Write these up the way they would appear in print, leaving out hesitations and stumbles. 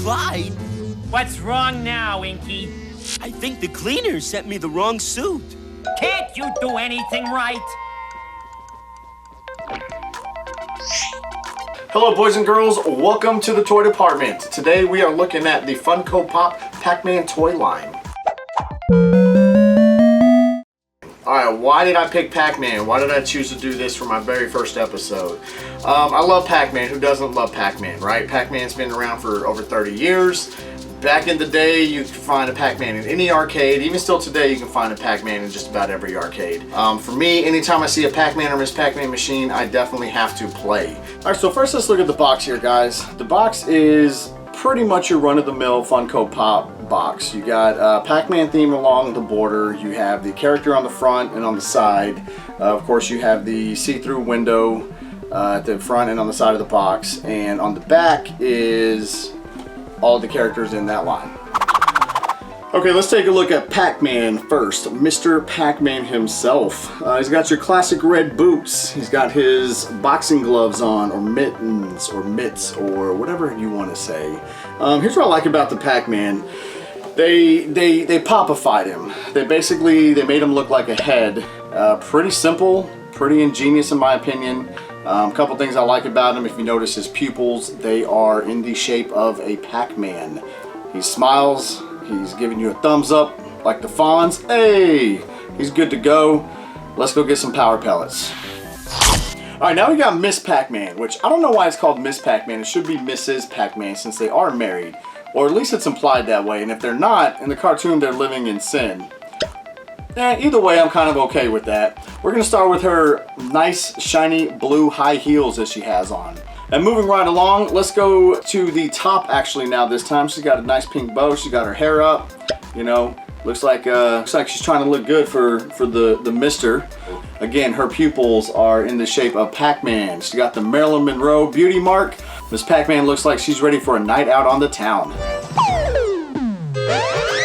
Clyde? What's wrong now, Inky? I think the cleaner sent me the wrong suit. Can't you do anything right? Hello boys and girls, welcome to the toy department. Today we are looking at the Funko Pop Pac-Man toy line. Alright, why did I pick Pac-Man? Why did I choose to do this for my very first episode? I love Pac-Man. Who doesn't love Pac-Man, right? Pac-Man's been around for over 30 years. Back in the day, you could find a Pac-Man in any arcade. Even still today, you can find a Pac-Man in just about every arcade. For me, anytime I see a Pac-Man or Miss Pac-Man machine, I definitely have to play. Alright, so first let's look at the box here, guys. The box is pretty much your run-of-the-mill Funko Pop box. You got Pac-Man theme along the border. You have the character on the front and on the side. Of course, you have the see-through window at the front and on the side of the box. And on the back is all the characters in that line. Okay, let's take a look at Pac-Man first. Mr. Pac-Man himself. He's got your classic red boots. He's got his boxing gloves on, or mittens, or mitts, or whatever you want to say. Here's what I like about the Pac-Man. They popified him. They made him look like a head. Pretty simple, pretty ingenious in my opinion. A couple things I like about him. If you notice his pupils, they are in the shape of a Pac-Man. He smiles, he's giving you a thumbs up like the Fonz. Hey, he's good to go. Let's go get some power pellets. Alright, now we got Miss Pac-Man, which I don't know why it's called Miss Pac-Man. It should be Mrs. Pac-Man since they are married. Or at least it's implied that way. And if they're not, in the cartoon they're living in sin. Either way, I'm kind of okay with that. We're going to start with her nice, shiny blue high heels that she has on. And moving right along, let's go to the top actually now this time. She's got a nice pink bow. She's got her hair up. You know, looks like she's trying to look good for the mister. Again, her pupils are in the shape of Pac-Man. She's got the Marilyn Monroe beauty mark. Miss Pac-Man looks like she's ready for a night out on the town.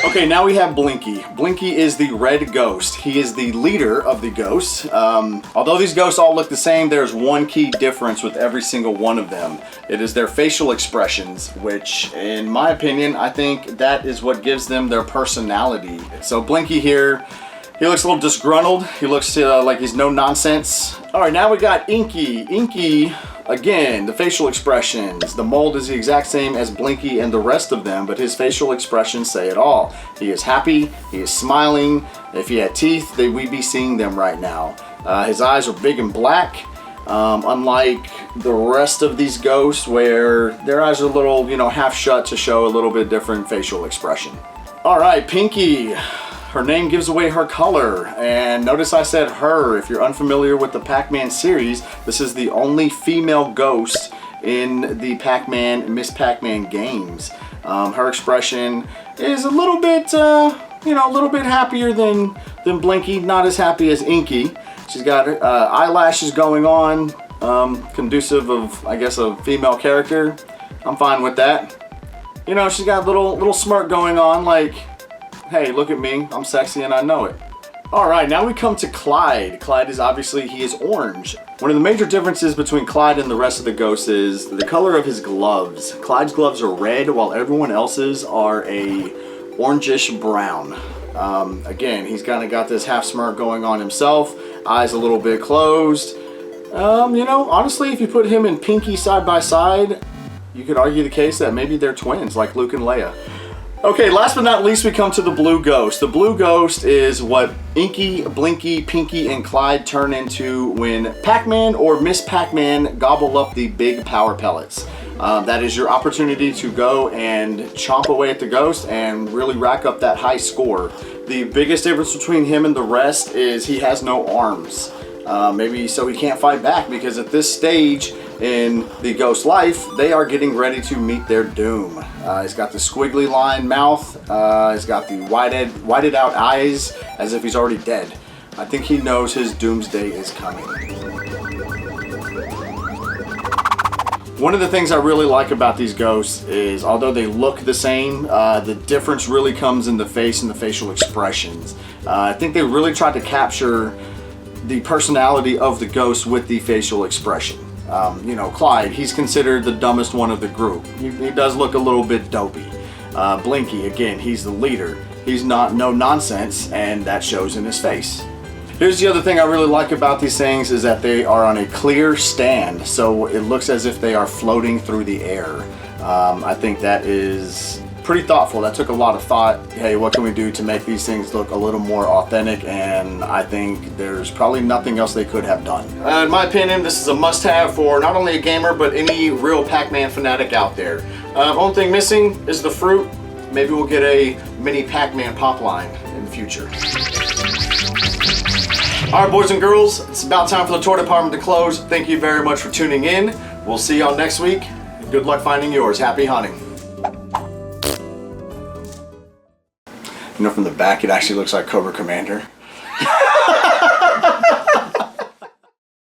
Okay, now we have Blinky. Blinky is the red ghost. He is the leader of the ghosts. Although these ghosts all look the same, there's one key difference with every single one of them. It is their facial expressions, which in my opinion, I think that is what gives them their personality. So Blinky here, he looks a little disgruntled. He looks like he's no nonsense. All right, now we got Inky. Inky, again, the facial expressions. The mold is the exact same as Blinky and the rest of them, but his facial expressions say it all. He is happy, he is smiling. If he had teeth, we'd be seeing them right now. His eyes are big and black, unlike the rest of these ghosts where their eyes are a little, you know, half shut to show a little bit different facial expression. All right, Pinky. Her name gives away her color, and notice I said her. If you're unfamiliar with the Pac-Man series, this is the only female ghost in the Pac-Man, Miss Pac-Man games. Her expression is a little bit, you know, a little bit happier than Blinky, not as happy as Inky. She's got eyelashes going on, conducive of, I guess, a female character. I'm fine with that. You know, she's got a little smirk going on, like, hey, look at me, I'm sexy and I know it. All right, now we come to Clyde. Clyde is obviously, he is orange. One of the major differences between Clyde and the rest of the ghosts is the color of his gloves. Clyde's gloves are red while everyone else's are a orangish brown. Again, he's kind of got this half smirk going on himself, eyes a little bit closed. You know, honestly, if you put him and Pinky side by side, you could argue the case that maybe they're twins like Luke and Leia. Okay, last but not least, we come to the blue ghost. The blue ghost is what Inky, Blinky, Pinky, and Clyde turn into when Pac-Man or Miss Pac-Man gobble up the big power pellets. That is your opportunity to go and chomp away at the ghost and really rack up that high score. The biggest difference between him and the rest is he has no arms. Maybe so he can't fight back, because at this stage in the ghost life, they are getting ready to meet their doom. He's got the squiggly line mouth. He's got the whited out eyes as if he's already dead. I think he knows his doomsday is coming. One of the things I really like about these ghosts is, although they look the same, the difference really comes in the face and the facial expressions. I think they really tried to capture the personality of the ghost with the facial expression. You know, Clyde, he's considered the dumbest one of the group. He does look a little bit dopey. Blinky, again, he's the leader. He's not no nonsense, and that shows in his face. Here's the other thing I really like about these things is that they are on a clear stand, so it looks as if they are floating through the air. I think that is pretty thoughtful. That took a lot of thought. Hey, what can we do to make these things look a little more authentic? And I think there's probably nothing else they could have done. In my opinion, this is a must-have for not only a gamer, but any real Pac-Man fanatic out there. Only thing missing is the fruit. Maybe we'll get a mini Pac-Man pop line in the future. Alright, boys and girls, it's about time for the toy department to close. Thank you very much for tuning in. We'll see y'all next week. Good luck finding yours. Happy hunting. You know, from the back, it actually looks like Cobra Commander.